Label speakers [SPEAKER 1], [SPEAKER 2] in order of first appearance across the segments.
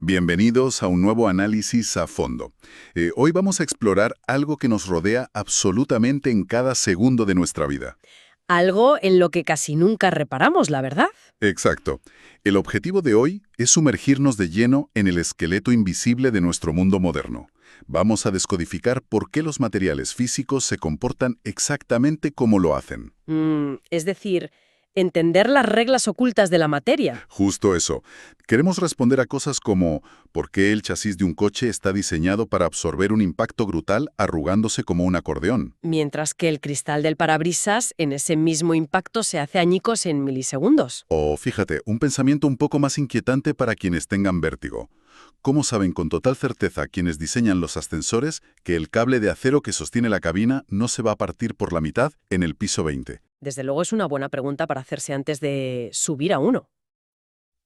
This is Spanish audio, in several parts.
[SPEAKER 1] Bienvenidos a un nuevo análisis a fondo. Hoy vamos a explorar algo que nos rodea absolutamente en cada segundo de nuestra vida.
[SPEAKER 2] Algo en lo que casi nunca reparamos, la verdad.
[SPEAKER 1] Exacto. El objetivo de hoy es sumergirnos de lleno en el esqueleto invisible de nuestro mundo moderno. Vamos a descodificar por qué los materiales físicos se comportan exactamente como lo hacen.
[SPEAKER 2] Es decir, entender las reglas ocultas de la materia.
[SPEAKER 1] Justo eso. Queremos responder a cosas como ¿por qué el chasis de un coche está diseñado para absorber un impacto brutal arrugándose como un acordeón?
[SPEAKER 2] Mientras que el cristal del parabrisas en ese mismo impacto se hace añicos en milisegundos.
[SPEAKER 1] O fíjate, un pensamiento un poco más inquietante para quienes tengan vértigo. ¿Cómo saben con total certeza quienes diseñan los ascensores que el cable de acero que sostiene la cabina no se va a partir por la mitad en el piso 20?
[SPEAKER 2] Desde luego es una buena pregunta para hacerse antes de subir a uno.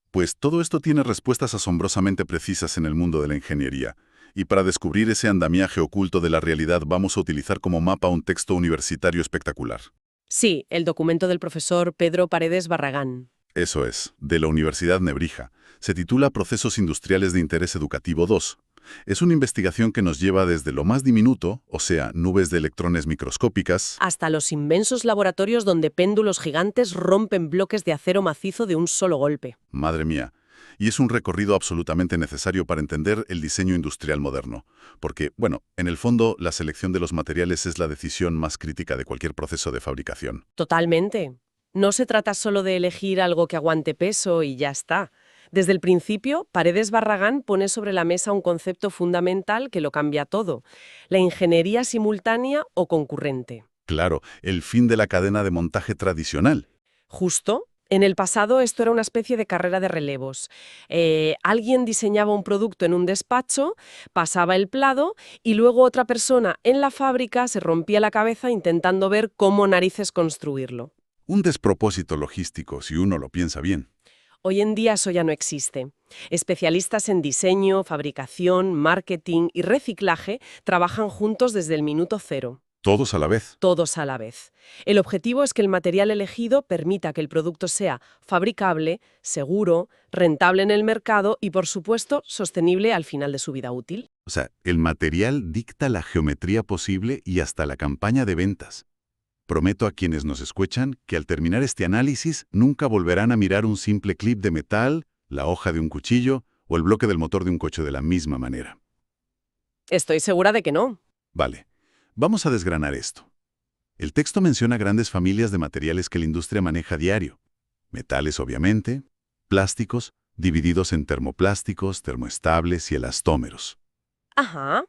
[SPEAKER 1] Pues todo esto tiene respuestas asombrosamente precisas en el mundo de la ingeniería. Y para descubrir ese andamiaje oculto de la realidad vamos a utilizar como mapa un texto universitario espectacular.
[SPEAKER 2] Sí, el documento del profesor Pedro Paredes Barragán.
[SPEAKER 1] Eso es, de la Universidad Nebrija. Se titula Procesos Industriales de Interés Educativo 2. Es una investigación que nos lleva desde lo más diminuto, o sea, nubes de electrones microscópicas,
[SPEAKER 2] Hasta los inmensos laboratorios donde péndulos gigantes rompen bloques de acero macizo de un solo golpe.
[SPEAKER 1] madre mía. Y es un recorrido absolutamente necesario para entender el diseño industrial moderno. Porque, bueno, en el fondo, la selección de los materiales es la decisión más crítica de cualquier proceso de fabricación.
[SPEAKER 2] Totalmente. No se trata solo de elegir algo que aguante peso y ya está. Desde el principio, Paredes Barragán pone sobre la mesa un concepto fundamental que lo cambia todo: la ingeniería simultánea o concurrente.
[SPEAKER 1] Claro, el fin de la cadena de montaje tradicional.
[SPEAKER 2] Justo, en el pasado esto era una especie de carrera de relevos. Alguien diseñaba un producto en un despacho, pasaba el plado y luego otra persona en la fábrica se rompía la cabeza intentando ver cómo narices construirlo.
[SPEAKER 1] Un despropósito logístico, si uno lo piensa bien.
[SPEAKER 2] Hoy en día eso ya no existe. Especialistas en diseño, fabricación, marketing y reciclaje trabajan juntos desde el minuto cero,
[SPEAKER 1] Todos a la vez.
[SPEAKER 2] todos a la vez. El objetivo es que el material elegido permita que el producto sea fabricable, seguro, rentable en el mercado y, por supuesto, sostenible al final de su vida útil.
[SPEAKER 1] O sea, el material dicta la geometría posible y hasta la campaña de ventas. Prometo a quienes nos escuchan que al terminar este análisis nunca volverán a mirar un simple clip de metal, la hoja de un cuchillo o el bloque del motor de un coche de la misma manera.
[SPEAKER 2] Estoy segura de que no.
[SPEAKER 1] Vale, vamos a desgranar esto. El texto menciona grandes familias de materiales que la industria maneja a diario. Metales, obviamente, plásticos, divididos en termoplásticos, termoestables y elastómeros.
[SPEAKER 2] Ajá.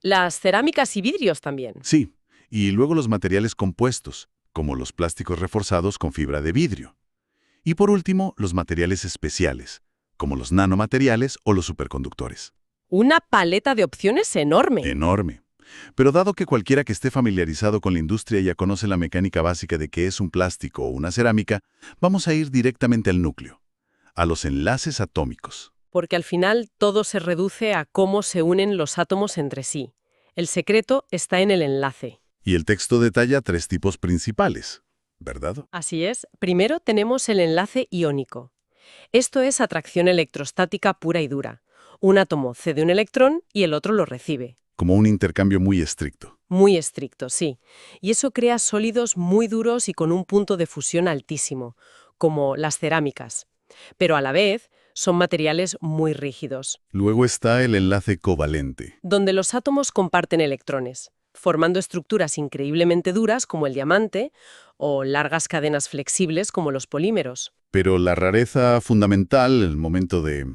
[SPEAKER 2] Las cerámicas y vidrios también.
[SPEAKER 1] Sí, y luego los materiales compuestos, como los plásticos reforzados con fibra de vidrio. Y por último, los materiales especiales, como los nanomateriales o los superconductores.
[SPEAKER 2] Una paleta de opciones enorme.
[SPEAKER 1] Enorme. Pero dado que cualquiera que esté familiarizado con la industria ya conoce la mecánica básica de qué es un plástico o una cerámica, vamos a ir directamente al núcleo, a los enlaces atómicos.
[SPEAKER 2] Porque al final todo se reduce a cómo se unen los átomos entre sí. El secreto está en el enlace.
[SPEAKER 1] Y el texto detalla tres tipos principales, ¿verdad?
[SPEAKER 2] Así es, primero tenemos el enlace iónico. Esto es atracción electrostática pura y dura. Un átomo cede un electrón y el otro lo recibe.
[SPEAKER 1] Como un intercambio muy estricto.
[SPEAKER 2] Muy estricto, sí. Y eso crea sólidos muy duros y con un punto de fusión altísimo, como las cerámicas. Pero a la vez son materiales muy rígidos,
[SPEAKER 1] Luego está el enlace covalente.
[SPEAKER 2] donde los átomos comparten electrones, formando estructuras increíblemente duras como el diamante o largas cadenas flexibles como los polímeros.
[SPEAKER 1] Pero la rareza fundamental, el momento de...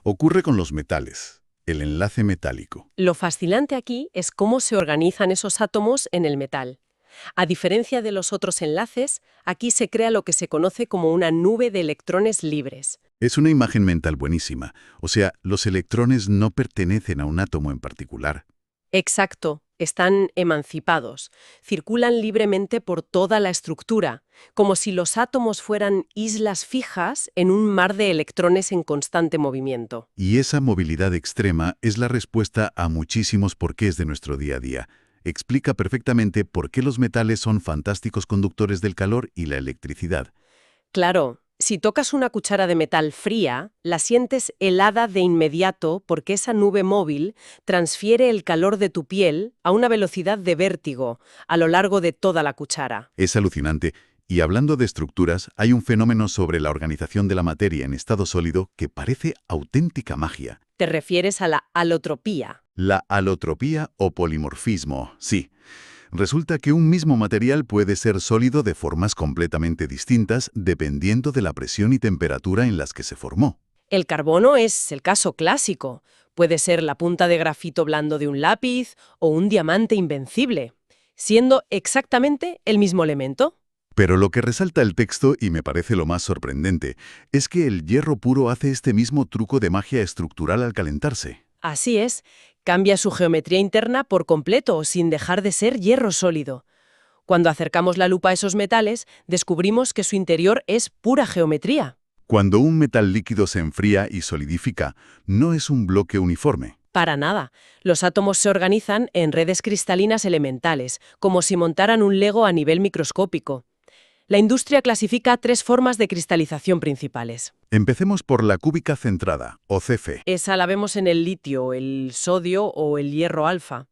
[SPEAKER 1] ocurre con los metales, el enlace metálico.
[SPEAKER 2] Lo fascinante aquí es cómo se organizan esos átomos en el metal. A diferencia de los otros enlaces, aquí se crea lo que se conoce como una nube de electrones libres.
[SPEAKER 1] Es una imagen mental buenísima. O sea, los electrones no pertenecen a un átomo en particular.
[SPEAKER 2] Exacto, están emancipados, circulan libremente por toda la estructura, como si los átomos fueran islas fijas en un mar de electrones en constante movimiento.
[SPEAKER 1] Y esa movilidad extrema es la respuesta a muchísimos porqués de nuestro día a día. Explica perfectamente por qué los metales son fantásticos conductores del calor y la electricidad.
[SPEAKER 2] Claro, Si tocas una cuchara de metal fría, la sientes helada de inmediato porque esa nube móvil transfiere el calor de tu piel a una velocidad de vértigo a lo largo de toda la cuchara.
[SPEAKER 1] Es alucinante. Y hablando de estructuras, hay un fenómeno sobre la organización de la materia en estado sólido que parece auténtica magia.
[SPEAKER 2] Te refieres a la alotropía.
[SPEAKER 1] La alotropía o polimorfismo, sí. Resulta que un mismo material puede ser sólido de formas completamente distintas dependiendo de la presión y temperatura en las que se formó.
[SPEAKER 2] El carbono es el caso clásico. Puede ser la punta de grafito blando de un lápiz o un diamante invencible, siendo exactamente el mismo elemento.
[SPEAKER 1] Pero lo que resalta el texto, y me parece lo más sorprendente, es que el hierro puro hace este mismo truco de magia estructural al calentarse.
[SPEAKER 2] Así es, cambia su geometría interna por completo, sin dejar de ser hierro sólido. Cuando acercamos la lupa a esos metales, descubrimos que su interior es pura geometría.
[SPEAKER 1] Cuando un metal líquido se enfría y solidifica, no es un bloque uniforme.
[SPEAKER 2] Para nada. Los átomos se organizan en redes cristalinas elementales, como si montaran un Lego a nivel microscópico. La industria clasifica 3 formas de cristalización principales.
[SPEAKER 1] Empecemos por la cúbica centrada, o CF.
[SPEAKER 2] Esa la vemos en el litio, el sodio o el hierro alfa.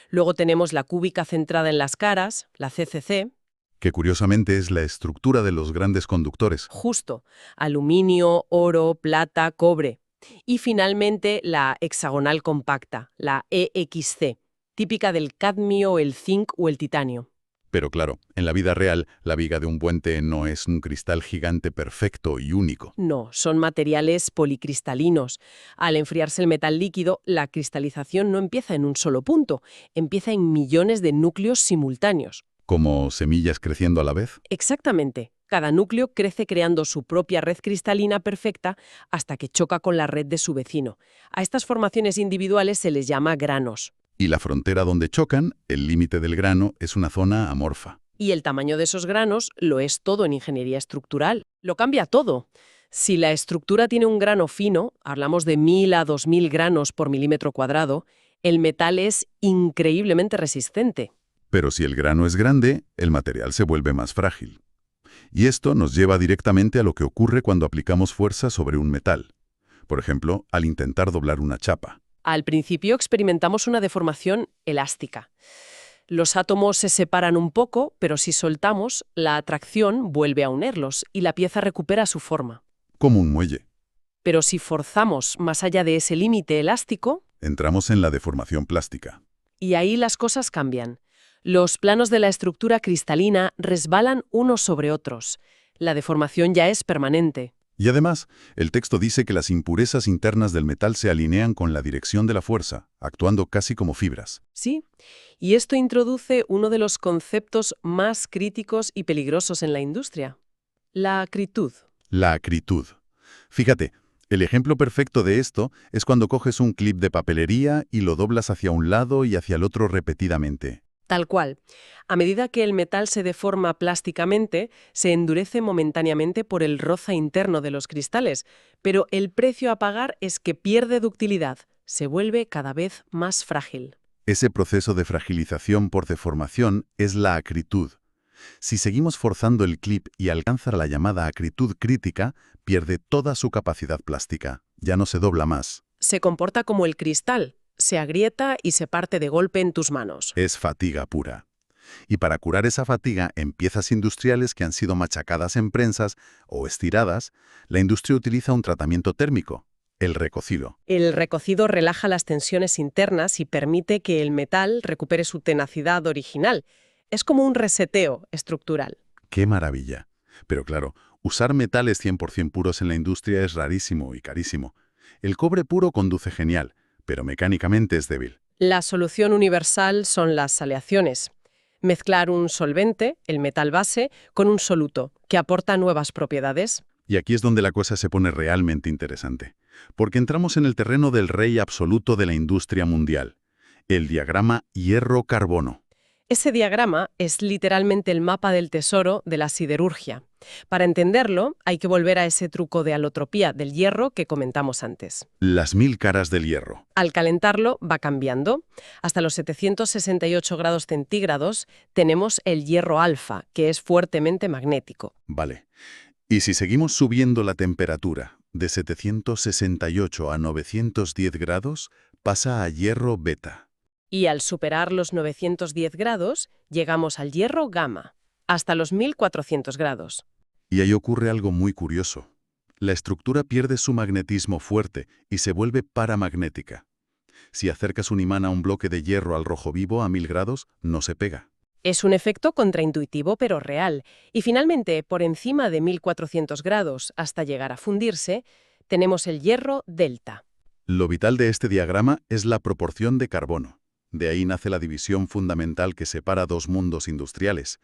[SPEAKER 2] Luego tenemos la cúbica centrada en las caras, la CCC,
[SPEAKER 1] Que curiosamente es la estructura de los grandes conductores.
[SPEAKER 2] justo, aluminio, oro, plata, cobre. Y finalmente la hexagonal compacta, la EXC, típica del cadmio, el zinc o el titanio.
[SPEAKER 1] Pero claro, en la vida real, la viga de un puente no es un cristal gigante perfecto y único.
[SPEAKER 2] No, son materiales policristalinos. Al enfriarse el metal líquido, la cristalización no empieza en un solo punto, empieza en millones de núcleos simultáneos.
[SPEAKER 1] ¿Como semillas creciendo a la vez?
[SPEAKER 2] Exactamente. Cada núcleo crece creando su propia red cristalina perfecta hasta que choca con la red de su vecino. A estas formaciones individuales se les llama granos.
[SPEAKER 1] Y la frontera donde chocan, el límite del grano, es una zona amorfa.
[SPEAKER 2] Y el tamaño de esos granos lo es todo en ingeniería estructural. Lo cambia todo. Si la estructura tiene un grano fino, hablamos de 1000 a 2000 granos por milímetro cuadrado, el metal es increíblemente resistente.
[SPEAKER 1] Pero si el grano es grande, el material se vuelve más frágil. Y esto nos lleva directamente a lo que ocurre cuando aplicamos fuerza sobre un metal. Por ejemplo, al intentar doblar una chapa.
[SPEAKER 2] Al principio experimentamos una deformación elástica. Los átomos se separan un poco, pero si soltamos, la atracción vuelve a unirlos y la pieza recupera su forma.
[SPEAKER 1] Como un muelle.
[SPEAKER 2] Pero si forzamos más allá de ese límite elástico,
[SPEAKER 1] Entramos en la deformación plástica.
[SPEAKER 2] y ahí las cosas cambian. Los planos de la estructura cristalina resbalan unos sobre otros. La deformación ya es permanente.
[SPEAKER 1] Y además, el texto dice que las impurezas internas del metal se alinean con la dirección de la fuerza, actuando casi como fibras.
[SPEAKER 2] Sí, y esto introduce uno de los conceptos más críticos y peligrosos en la industria: la acritud.
[SPEAKER 1] La acritud. Fíjate, el ejemplo perfecto de esto es cuando coges un clip de papelería y lo doblas hacia un lado y hacia el otro repetidamente.
[SPEAKER 2] Tal cual. A medida que el metal se deforma plásticamente, se endurece momentáneamente por el roce interno de los cristales, pero el precio a pagar es que pierde ductilidad, se vuelve cada vez más frágil.
[SPEAKER 1] Ese proceso de fragilización por deformación es la acritud. Si seguimos forzando el clip y alcanza la llamada acritud crítica, pierde toda su capacidad plástica. Ya no se dobla más.
[SPEAKER 2] Se comporta como el cristal, se agrieta y se parte de golpe en tus manos.
[SPEAKER 1] Es fatiga pura. Y para curar esa fatiga en piezas industriales que han sido machacadas en prensas o estiradas, la industria utiliza un tratamiento térmico, el recocido.
[SPEAKER 2] El recocido relaja las tensiones internas y permite que el metal recupere su tenacidad original. Es como un reseteo estructural.
[SPEAKER 1] ¡Qué maravilla! Pero claro, usar metales 100% puros en la industria es rarísimo y carísimo. El cobre puro conduce genial, pero mecánicamente es débil.
[SPEAKER 2] La solución universal son las aleaciones. Mezclar un solvente, el metal base, con un soluto, que aporta nuevas propiedades.
[SPEAKER 1] Y aquí es donde la cosa se pone realmente interesante, porque entramos en el terreno del rey absoluto de la industria mundial, el diagrama hierro-carbono.
[SPEAKER 2] Ese diagrama es literalmente el mapa del tesoro de la siderurgia. Para entenderlo, hay que volver a ese truco de alotropía del hierro que comentamos antes.
[SPEAKER 1] Las 1000 caras del hierro.
[SPEAKER 2] Al calentarlo va cambiando. Hasta los 768 grados centígrados tenemos el hierro alfa, que es fuertemente magnético.
[SPEAKER 1] Vale. Y si seguimos subiendo la temperatura de 768 a 910 grados, pasa a hierro beta.
[SPEAKER 2] Y al superar los 910 grados, llegamos al hierro gamma, hasta los 1400 grados.
[SPEAKER 1] Y ahí ocurre algo muy curioso. La estructura pierde su magnetismo fuerte y se vuelve paramagnética. Si acercas un imán a un bloque de hierro al rojo vivo a 1000 grados, no se pega.
[SPEAKER 2] Es un efecto contraintuitivo pero real. Y finalmente, por encima de 1400 grados hasta llegar a fundirse, tenemos el hierro delta.
[SPEAKER 1] Lo vital de este diagrama es la proporción de carbono. De ahí nace la división fundamental que separa dos mundos industriales.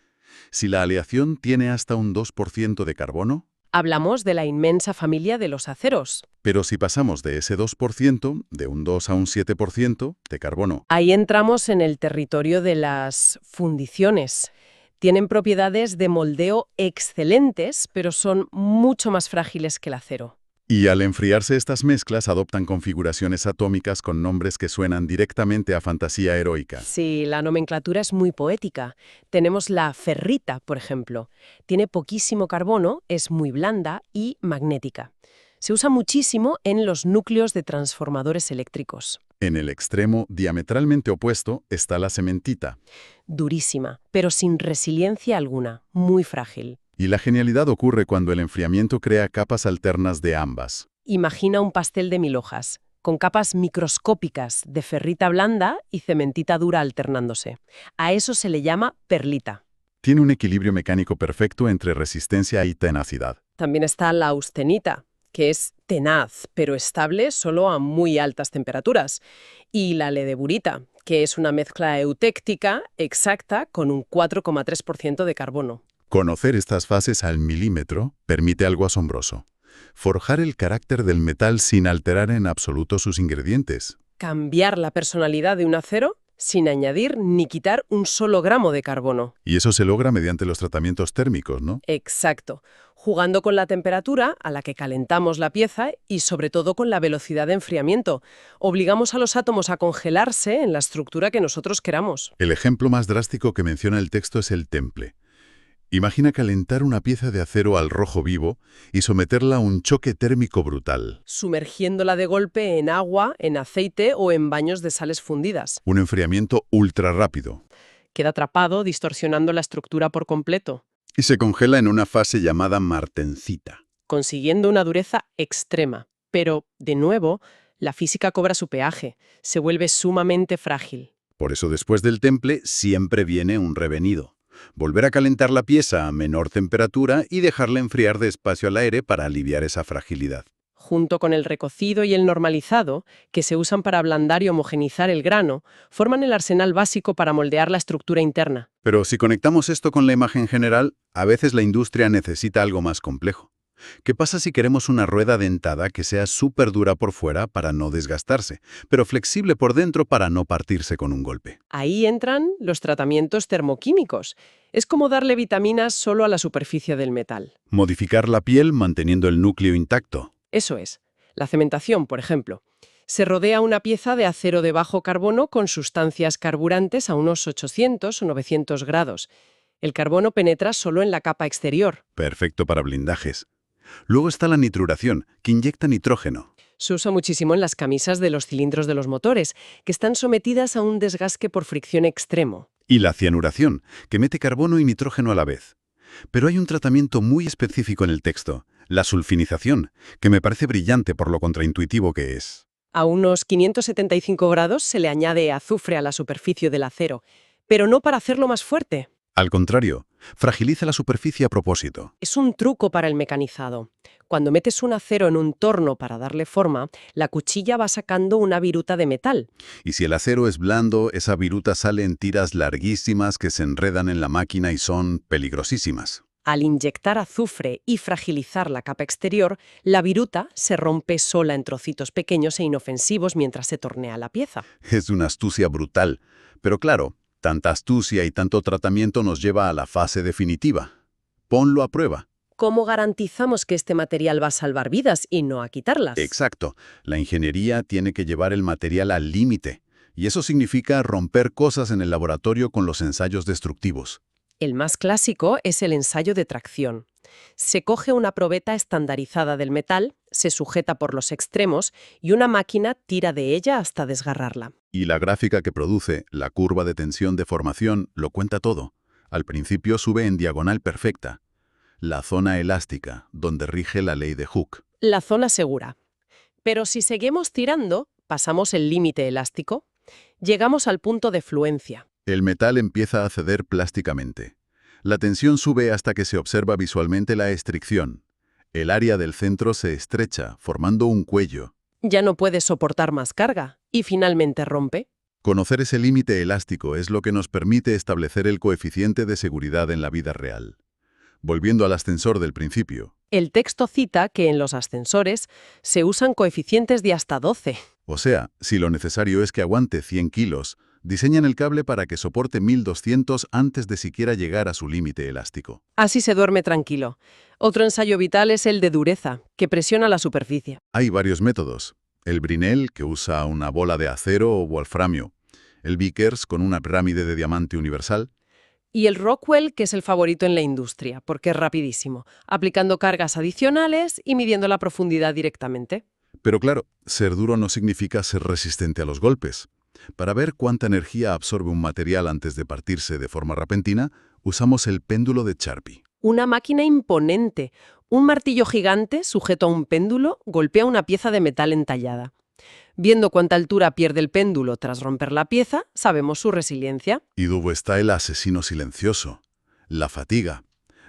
[SPEAKER 1] Si la aleación tiene hasta un 2% de carbono,
[SPEAKER 2] Hablamos de la inmensa familia de los aceros.
[SPEAKER 1] pero si pasamos de ese 2%, de un 2 a un 7% de carbono,
[SPEAKER 2] Ahí entramos en el territorio de las fundiciones. Tienen propiedades de moldeo excelentes, pero son mucho más frágiles que el acero.
[SPEAKER 1] y al enfriarse estas mezclas adoptan configuraciones atómicas con nombres que suenan directamente a fantasía heroica.
[SPEAKER 2] Sí, la nomenclatura es muy poética. Tenemos la ferrita, por ejemplo. Tiene poquísimo carbono, es muy blanda y magnética. Se usa muchísimo en los núcleos de transformadores eléctricos.
[SPEAKER 1] En el extremo diametralmente opuesto está la cementita.
[SPEAKER 2] Durísima, pero sin resiliencia alguna, muy frágil.
[SPEAKER 1] Y la genialidad ocurre cuando el enfriamiento crea capas alternas de ambas.
[SPEAKER 2] Imagina un pastel de 1000 hojas, con capas microscópicas de ferrita blanda y cementita dura alternándose. A eso se le llama perlita.
[SPEAKER 1] Tiene un equilibrio mecánico perfecto entre resistencia y tenacidad.
[SPEAKER 2] También está la austenita, que es tenaz, pero estable solo a muy altas temperaturas. Y la ledeburita, que es una mezcla eutéctica exacta con un 4,3% de carbono.
[SPEAKER 1] Conocer estas fases al milímetro permite algo asombroso. Forjar el carácter del metal sin alterar en absoluto sus ingredientes.
[SPEAKER 2] Cambiar la personalidad de un acero sin añadir ni quitar un solo gramo de carbono.
[SPEAKER 1] Y eso se logra mediante los tratamientos térmicos, ¿no?
[SPEAKER 2] Exacto. Jugando con la temperatura a la que calentamos la pieza y sobre todo con la velocidad de enfriamiento. Obligamos a los átomos a congelarse en la estructura que nosotros queramos.
[SPEAKER 1] El ejemplo más drástico que menciona el texto es el temple. Imagina calentar una pieza de acero al rojo vivo y someterla a un choque térmico brutal.
[SPEAKER 2] Sumergiéndola de golpe en agua, en aceite o en baños de sales fundidas.
[SPEAKER 1] Un enfriamiento ultra rápido.
[SPEAKER 2] Queda atrapado, distorsionando la estructura por completo,
[SPEAKER 1] Y se congela en una fase llamada martensita.
[SPEAKER 2] consiguiendo una dureza extrema. Pero, de nuevo, la física cobra su peaje. Se vuelve sumamente frágil.
[SPEAKER 1] Por eso después del temple siempre viene un revenido. Volver a calentar la pieza a menor temperatura y dejarla enfriar despacio al aire para aliviar esa fragilidad.
[SPEAKER 2] Junto con el recocido y el normalizado, que se usan para ablandar y homogenizar el grano, forman el arsenal básico para moldear la estructura interna.
[SPEAKER 1] Pero si conectamos esto con la imagen general, a veces la industria necesita algo más complejo. ¿Qué pasa si queremos una rueda dentada que sea súper dura por fuera para no desgastarse, pero flexible por dentro para no partirse con un golpe?
[SPEAKER 2] Ahí entran los tratamientos termoquímicos. Es como darle vitaminas solo a la superficie del metal.
[SPEAKER 1] Modificar la piel manteniendo el núcleo intacto.
[SPEAKER 2] Eso es. La cementación, por ejemplo. Se rodea una pieza de acero de bajo carbono con sustancias carburantes a unos 800 o 900 grados. El carbono penetra solo en la capa exterior.
[SPEAKER 1] Perfecto para blindajes. Luego está la nitruración, que inyecta nitrógeno.
[SPEAKER 2] Se usa muchísimo en las camisas de los cilindros de los motores, que están sometidas a un desgaste por fricción extremo.
[SPEAKER 1] Y la cianuración, que mete carbono y nitrógeno a la vez. Pero hay un tratamiento muy específico en el texto, la sulfinización, que me parece brillante por lo contraintuitivo que es.
[SPEAKER 2] A unos 575 grados se le añade azufre a la superficie del acero, pero no para hacerlo más fuerte.
[SPEAKER 1] Al contrario, fragiliza la superficie a propósito.
[SPEAKER 2] Es un truco para el mecanizado. Cuando metes un acero en un torno para darle forma, la cuchilla va sacando una viruta de metal.
[SPEAKER 1] Y si el acero es blando, esa viruta sale en tiras larguísimas que se enredan en la máquina y son peligrosísimas.
[SPEAKER 2] Al inyectar azufre y fragilizar la capa exterior, la viruta se rompe sola en trocitos pequeños e inofensivos mientras se tornea la pieza.
[SPEAKER 1] Es una astucia brutal. Pero claro, tanta astucia y tanto tratamiento nos lleva a la fase definitiva. Ponlo a prueba.
[SPEAKER 2] ¿Cómo garantizamos que este material va a salvar vidas y no a quitarlas?
[SPEAKER 1] Exacto. La ingeniería tiene que llevar el material al límite. Y eso significa romper cosas en el laboratorio con los ensayos destructivos.
[SPEAKER 2] El más clásico es el ensayo de tracción. Se coge una probeta estandarizada del metal, se sujeta por los extremos y una máquina tira de ella hasta desgarrarla.
[SPEAKER 1] Y la gráfica que produce, la curva de tensión-deformación, lo cuenta todo. Al principio sube en diagonal perfecta. La zona elástica, donde rige la ley de Hooke.
[SPEAKER 2] La zona segura. Pero si seguimos tirando, pasamos el límite elástico, llegamos al punto de fluencia.
[SPEAKER 1] El metal empieza a ceder plásticamente. La tensión sube hasta que se observa visualmente la estricción. El área del centro se estrecha, formando un cuello.
[SPEAKER 2] Ya no puede soportar más carga y finalmente rompe.
[SPEAKER 1] Conocer ese límite elástico es lo que nos permite establecer el coeficiente de seguridad en la vida real. Volviendo al ascensor del principio.
[SPEAKER 2] El texto cita que en los ascensores se usan coeficientes de hasta 12.
[SPEAKER 1] O sea, si lo necesario es que aguante 100 kilos, diseñan el cable para que soporte 1200 antes de siquiera llegar a su límite elástico.
[SPEAKER 2] Así se duerme tranquilo. Otro ensayo vital es el de dureza, que presiona la superficie.
[SPEAKER 1] Hay varios métodos. El Brinell, que usa una bola de acero o wolframio. El Vickers, con una pirámide de diamante universal.
[SPEAKER 2] Y el Rockwell, que es el favorito en la industria, porque es rapidísimo, aplicando cargas adicionales y midiendo la profundidad directamente.
[SPEAKER 1] Pero claro, ser duro no significa ser resistente a los golpes. Para ver cuánta energía absorbe un material antes de partirse de forma repentina, usamos el péndulo de Charpy.
[SPEAKER 2] Una máquina imponente. Un martillo gigante, sujeto a un péndulo, golpea una pieza de metal entallada. Viendo cuánta altura pierde el péndulo tras romper la pieza, sabemos su resiliencia.
[SPEAKER 1] Y luego está el asesino silencioso, la fatiga,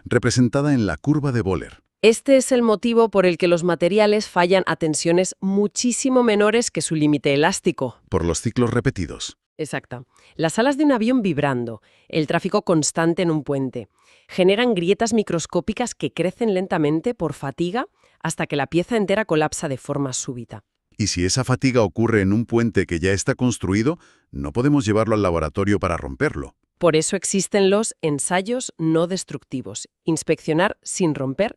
[SPEAKER 1] representada en la curva de Bohler.
[SPEAKER 2] Este es el motivo por el que los materiales fallan a tensiones muchísimo menores que su límite elástico.
[SPEAKER 1] Por los ciclos repetidos.
[SPEAKER 2] Exacto. Las alas de un avión vibrando, el tráfico constante en un puente, generan grietas microscópicas que crecen lentamente por fatiga hasta que la pieza entera colapsa de forma súbita.
[SPEAKER 1] Y si esa fatiga ocurre en un puente que ya está construido, no podemos llevarlo al laboratorio para romperlo.
[SPEAKER 2] Por eso existen los ensayos no destructivos, inspeccionar sin romper.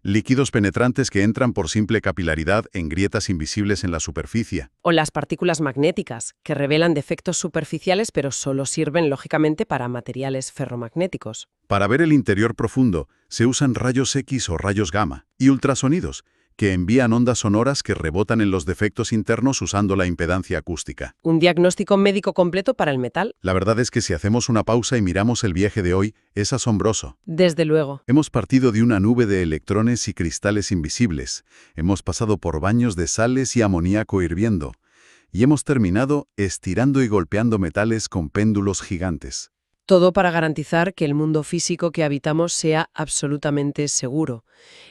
[SPEAKER 1] Líquidos penetrantes que entran por simple capilaridad en grietas invisibles en la superficie.
[SPEAKER 2] O las partículas magnéticas, que revelan defectos superficiales pero solo sirven lógicamente para materiales ferromagnéticos.
[SPEAKER 1] Para ver el interior profundo, se usan rayos X o rayos gamma y ultrasonidos, que envían ondas sonoras que rebotan en los defectos internos usando la impedancia acústica.
[SPEAKER 2] Un diagnóstico médico completo para el metal.
[SPEAKER 1] La verdad es que si hacemos una pausa y miramos el viaje de hoy, es asombroso.
[SPEAKER 2] Desde luego.
[SPEAKER 1] Hemos partido de una nube de electrones y cristales invisibles, hemos pasado por baños de sales y amoníaco hirviendo, y hemos terminado estirando y golpeando metales con péndulos gigantes.
[SPEAKER 2] Todo para garantizar que el mundo físico que habitamos sea absolutamente seguro.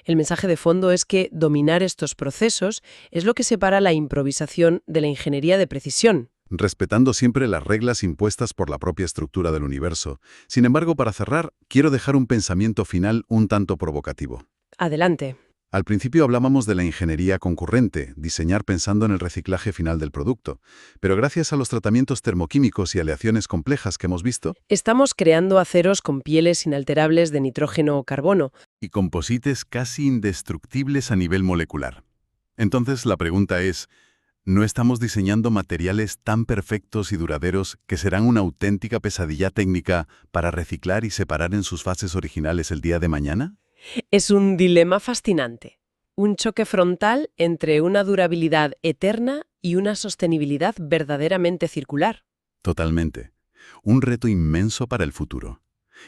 [SPEAKER 2] El mensaje de fondo es que dominar estos procesos es lo que separa la improvisación de la ingeniería de precisión.
[SPEAKER 1] Respetando siempre las reglas impuestas por la propia estructura del universo. Sin embargo, para cerrar, quiero dejar un pensamiento final un tanto provocativo.
[SPEAKER 2] Adelante.
[SPEAKER 1] Al principio hablábamos de la ingeniería concurrente, diseñar pensando en el reciclaje final del producto. Pero gracias a los tratamientos termoquímicos y aleaciones complejas que hemos visto,
[SPEAKER 2] Estamos creando aceros con pieles inalterables de nitrógeno o carbono.
[SPEAKER 1] y composites casi indestructibles a nivel molecular. Entonces la pregunta es, ¿no estamos diseñando materiales tan perfectos y duraderos que serán una auténtica pesadilla técnica para reciclar y separar en sus fases originales el día de mañana?
[SPEAKER 2] Es un dilema fascinante. Un choque frontal entre una durabilidad eterna y una sostenibilidad verdaderamente circular.
[SPEAKER 1] Totalmente. Un reto inmenso para el futuro.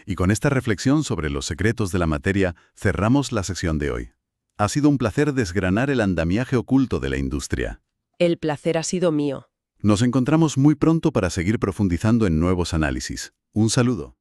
[SPEAKER 1] Y con esta reflexión sobre los secretos de la materia, cerramos la sección de hoy. Ha sido un placer desgranar el andamiaje oculto de la industria.
[SPEAKER 2] El placer ha sido mío.
[SPEAKER 1] Nos encontramos muy pronto para seguir profundizando en nuevos análisis. Un saludo.